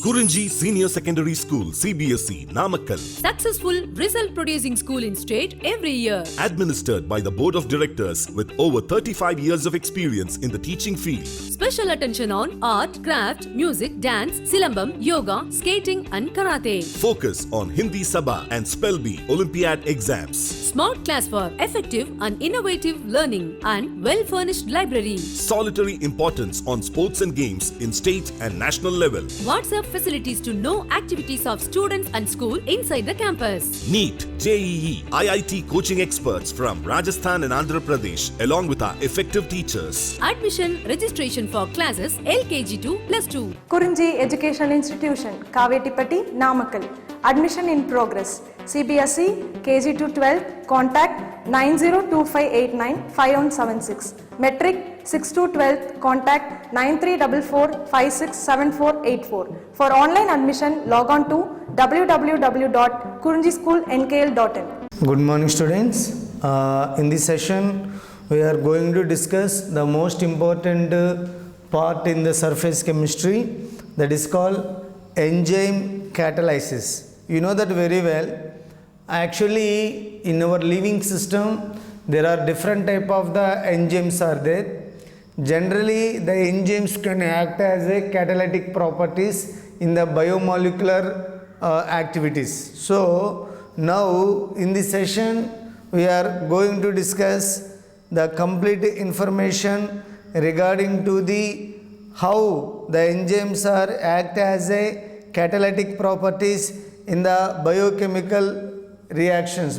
Kurinji Senior Secondary School, CBSE, Namakkal. Successful result producing school in state every year. Administered by the Board of Directors with over 35 years of experience in the teaching field. Special attention on art, craft, music, dance, silambam, yoga, skating and karate. Focus on Hindi Sabha and Spell Bee Olympiad exams. Smart class for effective and innovative learning and well-furnished library. Solitary importance on sports and games in state and national level. WhatsApp facilities to know activities of students and school inside the campus. NEET, JEE, IIT coaching experts from Rajasthan and Andhra Pradesh along with our effective teachers. Admission registration for classes LKG to +2. Kurinji Educational Institution, Kavetipatti, Namakkal. Admission in progress. CBSE, KG to 12, contact 9025895176. Metric 6 to 12, contact 9344567484. For online admission, log on to www.kurinjischoolnkl.in. Good morning, students. In this session, we are going to discuss the most important part in the surface chemistry, that is called enzyme catalysis. You know that very well. Actually, in our living system, there are different type of the enzymes are there. Generally, the enzymes can act as a catalytic properties in the biomolecular activities. So, now in this session, we are going to discuss the complete information regarding to the how the enzymes are act as a catalytic properties in the biochemical reactions.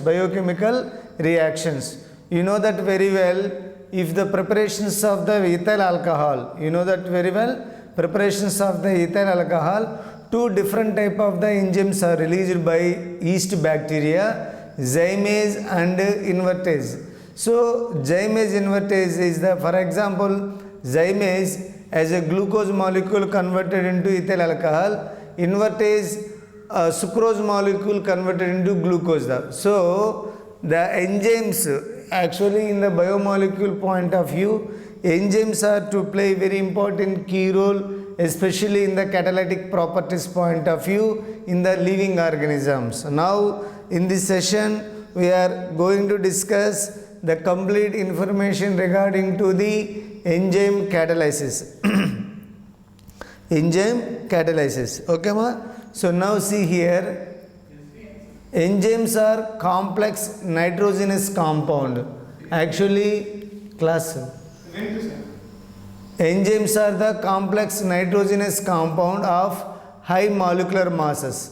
You know that very well. If the preparations of the ethyl alcohol, you know that very well, preparations of the ethyl alcohol, two different type of the enzymes are released by yeast bacteria, zymase and invertase. So zymase invertase is the, for example, zymase as a glucose molecule converted into ethyl alcohol, invertase sucrose molecule converted into glucose. So the enzymes, actually in the biomolecule point of view, enzymes are to play very important key role, especially in the catalytic properties point of view in the living organisms. Now in this session, we are going to discuss the complete information regarding to the enzyme catalysis. Enzyme catalysis. Okay, ma? So now see here, enzymes are complex nitrogenous compound. Actually, class. Enzymes are the complex nitrogenous compound of high molecular masses.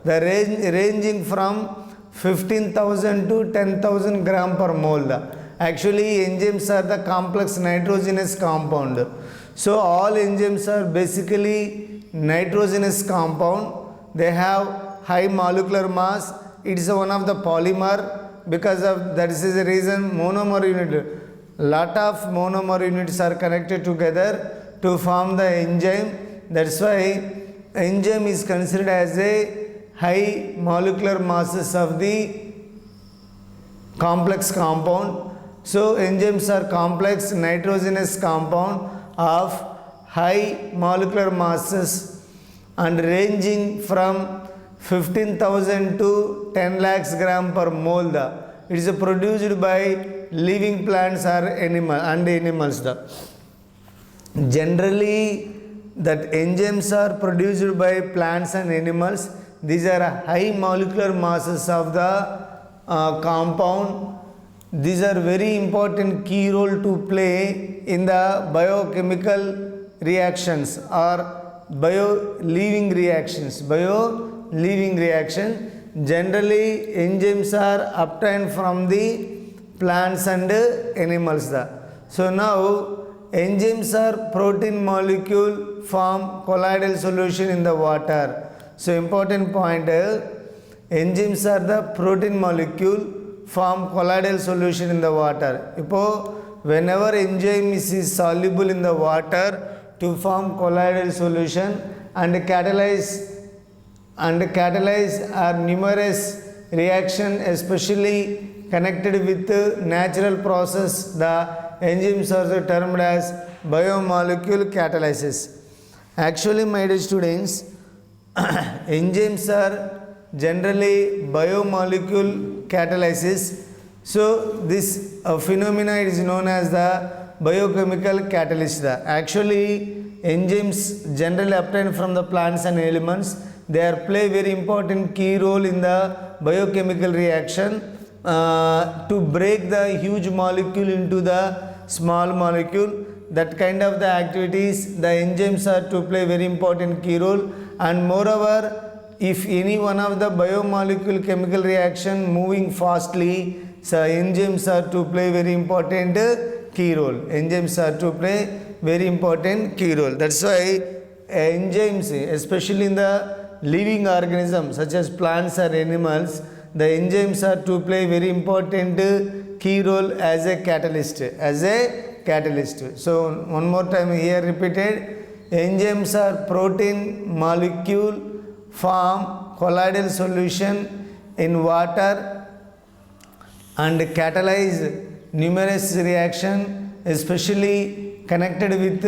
The range ranging from 15,000 to 10,000 gram per mole. Actually, enzymes are the complex nitrogenous compound. So all enzymes are basically nitrogenous compound. They have high molecular mass. It is one of the polymer. Because of that is the reason monomer unit, lot of monomer units are connected together to form the enzyme. That's why enzyme is considered as a high molecular masses of the complex compound. So enzymes are complex nitrogenous compound of high molecular masses and ranging from 15,000 to 10 lakhs gram per mole. It is produced by living plants or animals. Generally, that enzymes are produced by plants and animals. These are high molecular masses of the compound. These are very important key role to play in the biochemical reactions or bio-living reaction. Generally, enzymes are obtained from the plants and animals. So now, enzymes are protein molecule form colloidal solution in the water. So important point, enzymes are the protein molecule form colloidal solution in the water. Whenever enzyme is soluble in the water to form colloidal solution and catalyze are numerous reaction, especially connected with natural process. The enzymes are termed as biomolecule catalysis. Actually, my dear students, enzymes are generally biomolecule catalysis. So this phenomena is known as the biochemical catalyst. Actually, enzymes generally obtained from the plants and elements. They are play very important key role in the biochemical reaction to break the huge molecule into the small molecule. That kind of the activities, the enzymes are to play very important key role. And moreover, if any one of the biomolecule chemical reaction moving fastly, so enzymes are to play very important key role. Enzymes are to play very important key role. That's why enzymes, especially in the living organisms such as plants or animals, the enzymes are to play very important key role as a catalyst. So one more time here repeated, enzymes are protein molecule form colloidal solution in water and catalyze numerous reaction, especially connected with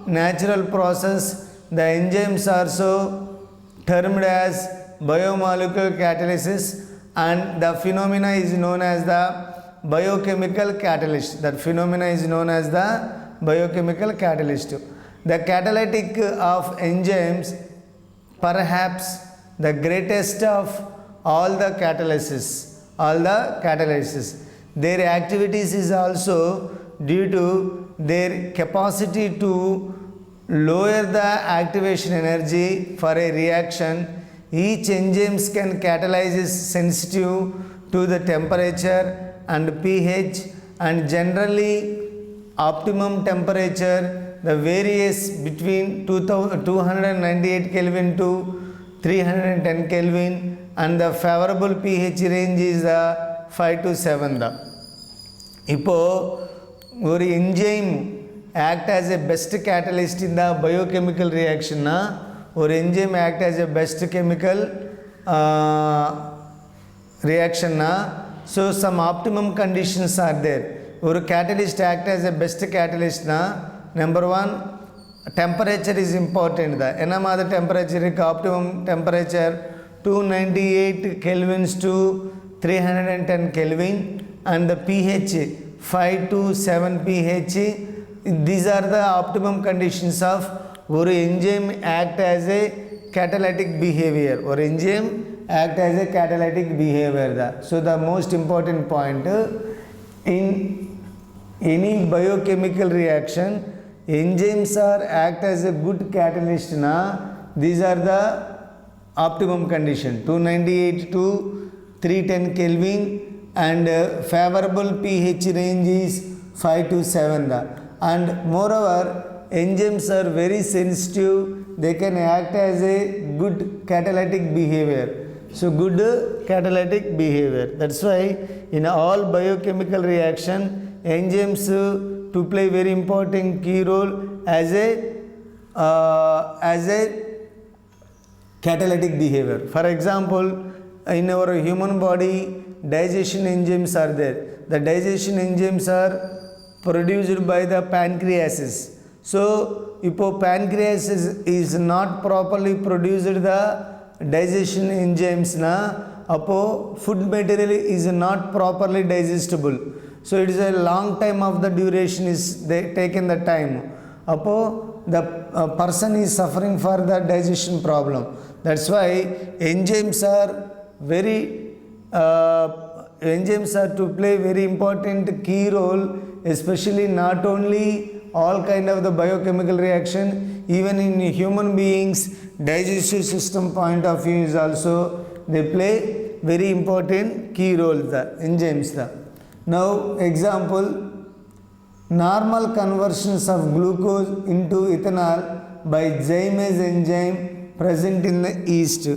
natural process. The enzymes are so termed as biomolecular catalysis, and the phenomena is known as the biochemical catalyst. That phenomena is known as the biochemical catalyst. The catalytic of enzymes, perhaps the greatest of all the catalysis. Their activities is also due to their capacity to lower the activation energy for a reaction. Each enzymes can catalyze is sensitive to the temperature and pH, and generally optimum temperature the varies between 298 Kelvin to 310 Kelvin, and the favorable pH range is 5 to 7. இப்போ ஒரு enzyme act as a best catalyst in the biochemical reaction na, or enzyme act as a best chemical reaction na, so some optimum conditions are there. Or catalyst act as a best catalyst na, number one, temperature is important. The enama the temperature optimum temperature 298 kelvins to 310 Kelvin, and the pH 5 to 7 pH. These are the optimum conditions of or enzyme act as a catalytic behavior, or enzyme act as a catalytic behavior. So the most important point in any biochemical reaction, enzymes are act as a good catalyst na. These are the optimum condition, 298 to 310 Kelvin, and favorable pH range is 5 to 7. And moreover, enzymes are very sensitive. They can act as a good catalytic behavior. So good catalytic behavior. That's why in all biochemical reaction, enzymes to play very important key role as a catalytic behavior. For example, in our human body, digestion enzymes are there. The digestion enzymes are produced by the pancreas. So if pancreas is not properly produced the digestion enzymes na, apo food material is not properly digestible. So it is a long time of the duration is they taken the time. Apo the person is suffering for the digestion problem. That's why enzymes are to play very important key role, especially not only all kind of the biochemical reaction, even in human beings digestive system point of view is also they play very important key role, the enzymes. Now example, normal conversions of glucose into ethanol by Zymes enzyme present in the yeast.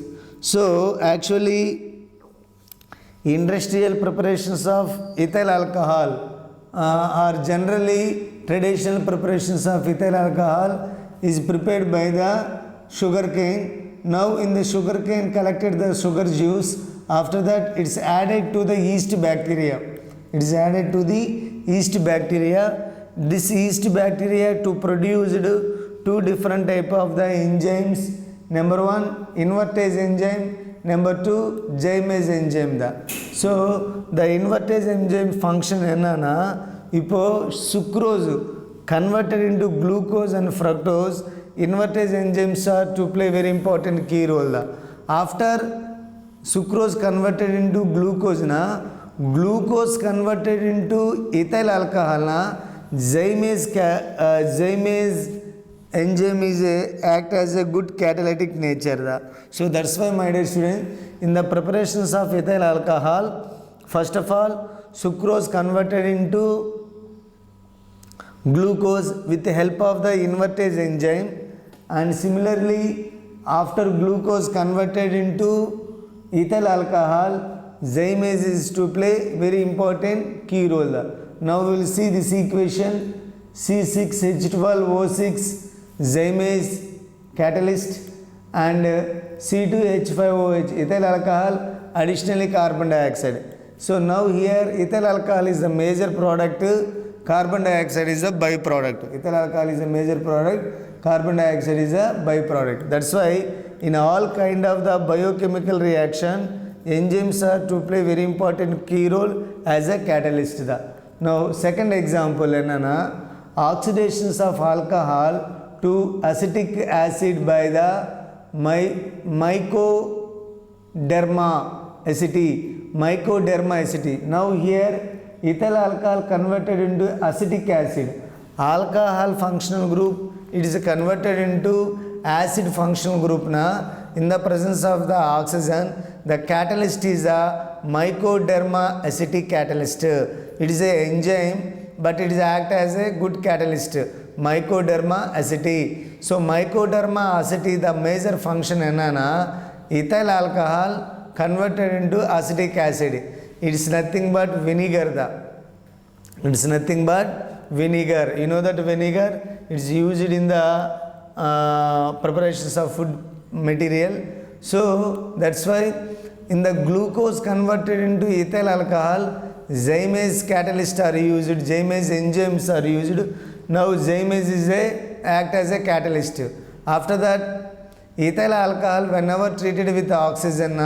So actually industrial preparations of ethyl alcohol are generally traditional preparations of ethyl alcohol is prepared by the sugar cane. Now in the sugar cane collected the sugar juice, after that it's added to the yeast bacteria. It is added to the yeast bacteria. This yeast bacteria to produce two different type of the enzymes. Number one, invertase enzyme. Number two, Zymes enzyme da. So the invertase enzyme function enna ipo sucrose converted into glucose and fructose. Invertase enzymes are to play very important key role da. After sucrose converted into glucose na, glucose converted into ethyl alcohol na, Zymes enzyme is act as a good catalytic nature da. So that's why my dear student, in the preparations of ethyl alcohol, first of all sucrose converted into glucose with the help of the invertase enzyme, and similarly after glucose converted into ethyl alcohol, Zymes is to play very important key role da. Now we will see this equation. C6H12O6 Zymes catalyst and C2H5OH ethyl alcohol, additionally carbon dioxide. So now here ethyl alcohol is the major product, carbon dioxide is a byproduct. Ethyl alcohol is a major product, carbon dioxide is a byproduct. That's why in all kind of the biochemical reaction, enzymes are to play very important key role as a catalyst da. Now second example enna, oxidations of alcohol to acetic acid by the mycoderma aceti. Now here ethyl alcohol converted into acetic acid. Alcohol functional group, it is converted into acid functional group na. In the presence of the oxygen, the catalyst is a mycoderma acetic catalyst. It is a enzyme, but it is act as a good catalyst, mycoderma aceti. So mycoderma aceti, the major function enna, ethyl alcohol converted into acetic acid. It is nothing but vinegar da. It is nothing but vinegar. You know that vinegar, it is used in the preparations of food material. So that's why in the glucose converted into ethyl alcohol, Zymes catalysts are used, Zymes enzymes are used. Now Zymes is act as a catalyst. After that, ethyl alcohol whenever treated with oxygen,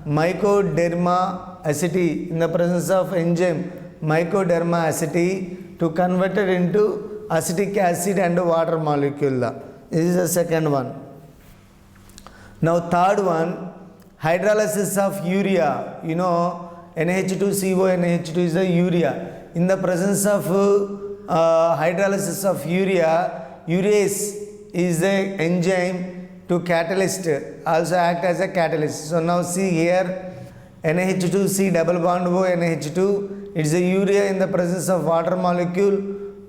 mycoderma aceti, in the presence of enzyme mycoderma aceti, to convert it into acetic acid and water molecule. This is the second one. Now third one, hydrolysis of urea. You know, NH2CO, NH2 is the urea. In the presence of hydrolysis of urea, urease is the enzyme to catalyst, also act as a catalyst. So now see here, NH2C double bond O NH2, it is a urea in the presence of water molecule.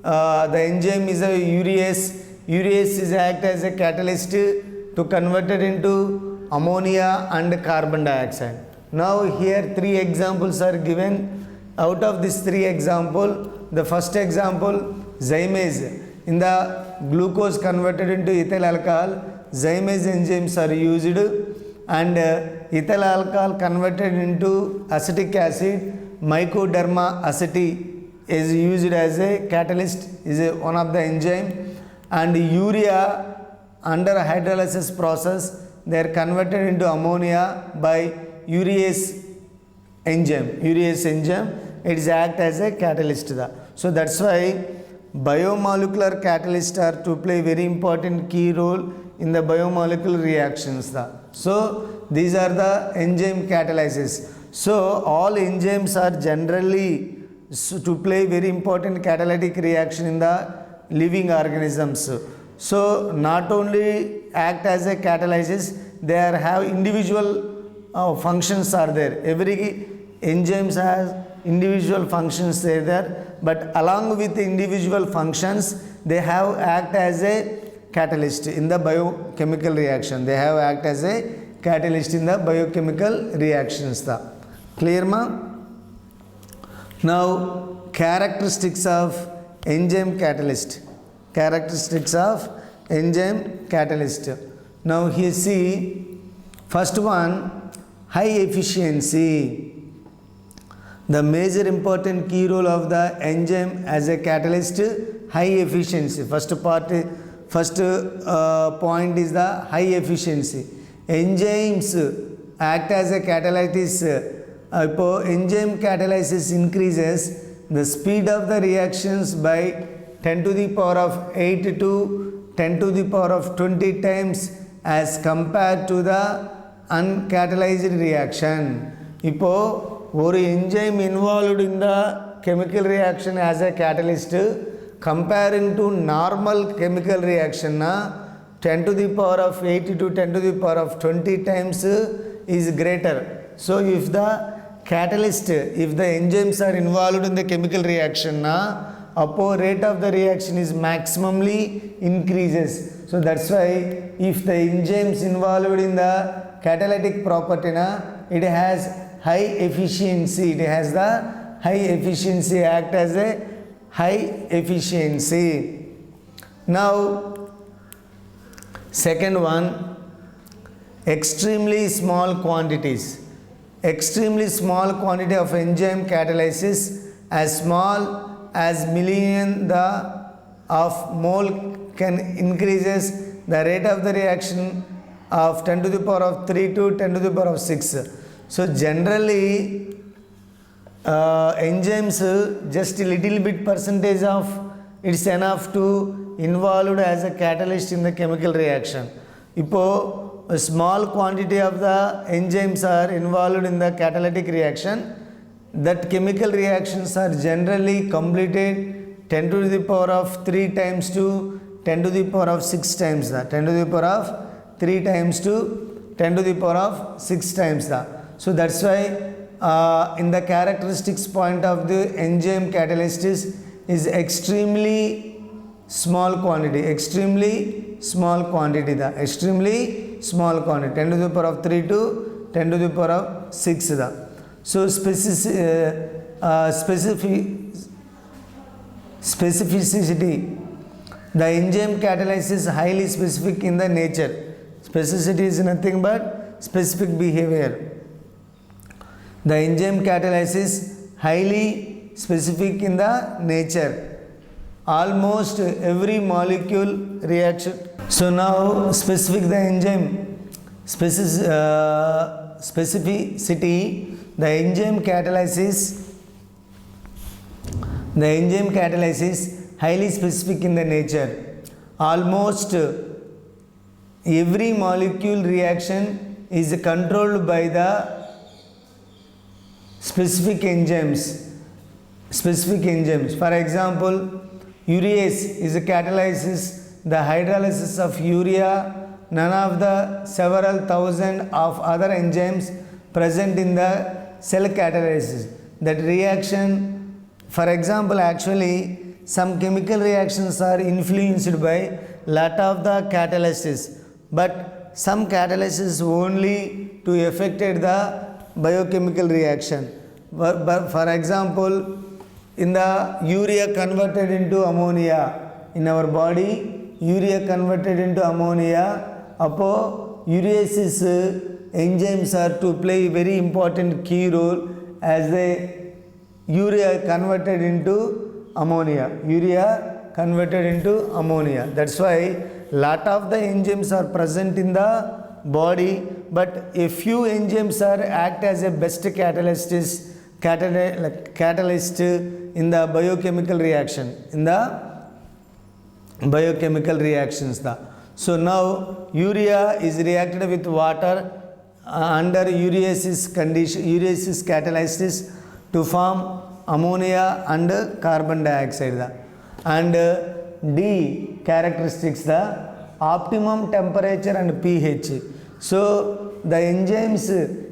The enzyme is a urease. Urease is act as a catalyst to convert it into ammonia and carbon dioxide. Now here three examples are given. Out of these three example, the first example, Zymes. In the glucose converted into ethyl alcohol, Zymes enzymes are used, and ethyl alcohol converted into acetic acid, mycoderma aceti is used as a catalyst, is one of the enzyme, and urea under hydrolysis process they are converted into ammonia by urease enzyme. Urease enzyme, it is act as a catalyst. So that's why biomolecular catalysts are to play very important key role in the biomolecular reactions. So these are the enzyme catalysis. So all enzymes are generally to play very important catalytic reaction in the living organisms. So not only act as a catalysis, they are have individual functions are there. Every enzymes has individual functions there, but along with the individual functions, they have act as a catalyst in the biochemical reaction. They have act as a catalyst in the biochemical reactions. Clear ma? Now characteristics of enzyme catalyst. Characteristics of enzyme catalyst. Now here see, first one, high efficiency. The major important key role of the enzyme as a catalyst, high efficiency. First part, first point is the high efficiency. Enzymes act as a catalyst. Enzyme catalysis increases the speed of the reactions by 10 to the power of 8 to 10 to the power of 20 times as compared to the uncatalyzed reaction. இப்போ ஒரு enzyme involved in the chemical reaction as a catalyst comparing to normal chemical reaction na 10 to the power of 8 to 10 to the power of 20 times is greater. So if the catalyst, if the enzymes are involved in the chemical reaction na, uppo rate of the reaction is maximally increases. So that's why if the enzymes involved in the catalytic property na, it has high efficiency. It has the high efficiency, act as a high efficiency. Now second one, extremely small quantities. Extremely small quantity of enzyme catalysis as small as million of mole can increases the rate of the reaction of 10 to the power of 3 to 10 to the power of 6. So generally enzymes just a little bit percentage of it's enough to involved as a catalyst in the chemical reaction. Ipo a small quantity of the enzymes are involved in the catalytic reaction. That chemical reactions are generally completed 10 to the power of 3 times to 10 to the power of 6 times. 10 to the power of 3 times to 10 to the power of 6 times. So that's why in the characteristics point of the enzyme catalyst is extremely small quantity, extremely small quantity, extremely small quantity, 10 to the power of 3 to 10 to the power of 6. So specificity, the enzyme catalysis is highly specific in the nature. Specificity is nothing but specific behavior. The enzyme catalysis highly specific in the nature. Almost every molecule reaction. So now specific the enzyme specificity, the enzyme catalysis highly specific in the nature. Almost every molecule reaction is controlled by the specific enzymes. For example, urease is a catalysis the hydrolysis of urea. None of the several thousand of other enzymes present in the cell catalysis. That reaction, for example, actually some chemical reactions are influenced by lot of the catalysis, but some catalysis only to affected the biochemical reaction. But for example, in the urea converted into ammonia in our body, urea converted into ammonia, appo ureases enzymes are to play very important key role as the urea converted into ammonia. That's why lot of the enzymes are present in the body, but a few enzymes are act as a best catalyst in the biochemical reaction, So now urea is reacted with water under ureasis condition, ureasis catalysis to form ammonia and carbon dioxide. And D characteristics, the optimum temperature and pH. So the enzymes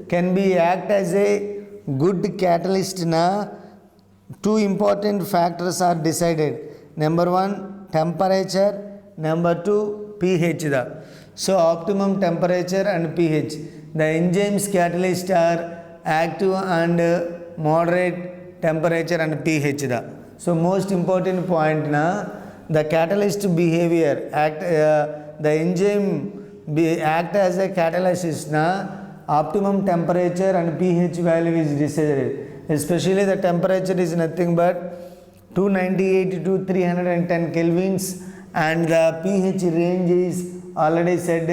can be act as a good catalyst na. Two important factors are decided. Number 1, temperature. Number 2, pH. So optimum temperature and pH. The enzymes catalyst are active and moderate temperature and pH. So most important point na, the catalyst behavior act, the enzyme act as a catalyst na, optimum temperature and pH value is decided. Especially the temperature is nothing but 298 to 310 kelvins and the pH range is already said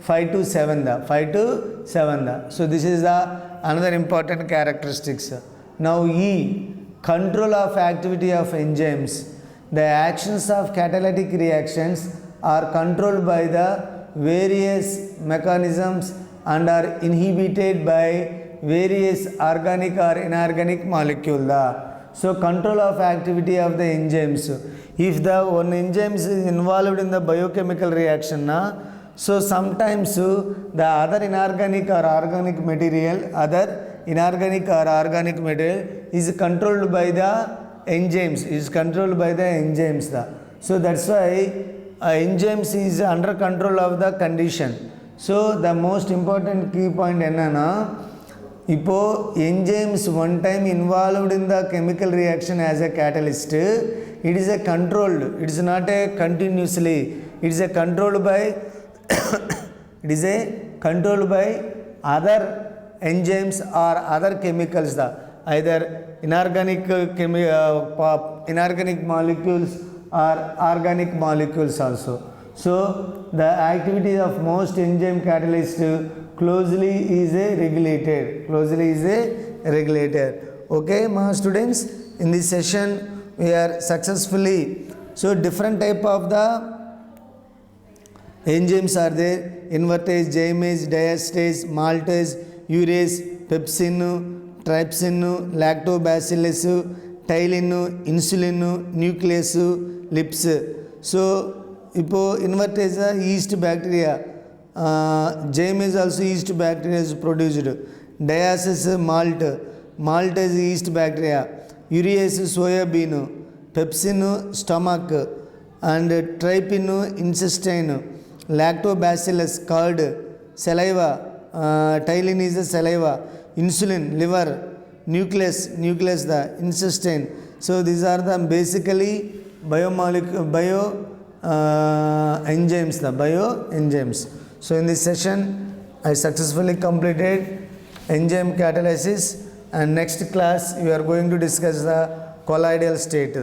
5 to 7 the 5 to 7 the. So this is the another important characteristics. Now E, control of activity of enzymes. The actions of catalytic reactions are controlled by the various mechanisms and are inhibited by various organic or inorganic molecules. So control of activity of the enzymes. If the one enzyme is involved in the biochemical reaction, so sometimes the other inorganic or organic material, is controlled by the enzymes, So that's why enzymes is under control of the condition. So the most important key point enna, இப்போ enzymes one time involved in the chemical reaction as a catalyst, it is a controlled, it is not a continuously, it is a controlled by it is a controlled by other enzymes or other chemicals, either inorganic molecules or organic molecules also. So the activity of most enzyme catalysts closely is regulated. Okay, my students, in this session we are successfully, so different type of the enzymes are there: invertase, gymase, diastase, maltase, urease, pepsin, trypsin, lactobacillus, tailin, insulin, nuclease, lips. So இப்போ invertase yeast bacteria, gymase also yeast bacteria is produced, diastase malt is yeast bacteria, urease soya bean, pepsin stomach, and trypin intestine, lactobacillus curd, saliva, tailin is the saliva, insulin liver, nucleus the intestine. So these are the basically enzymes. So in this session I successfully completed enzyme catalysis, and next class we are going to discuss the colloidal state.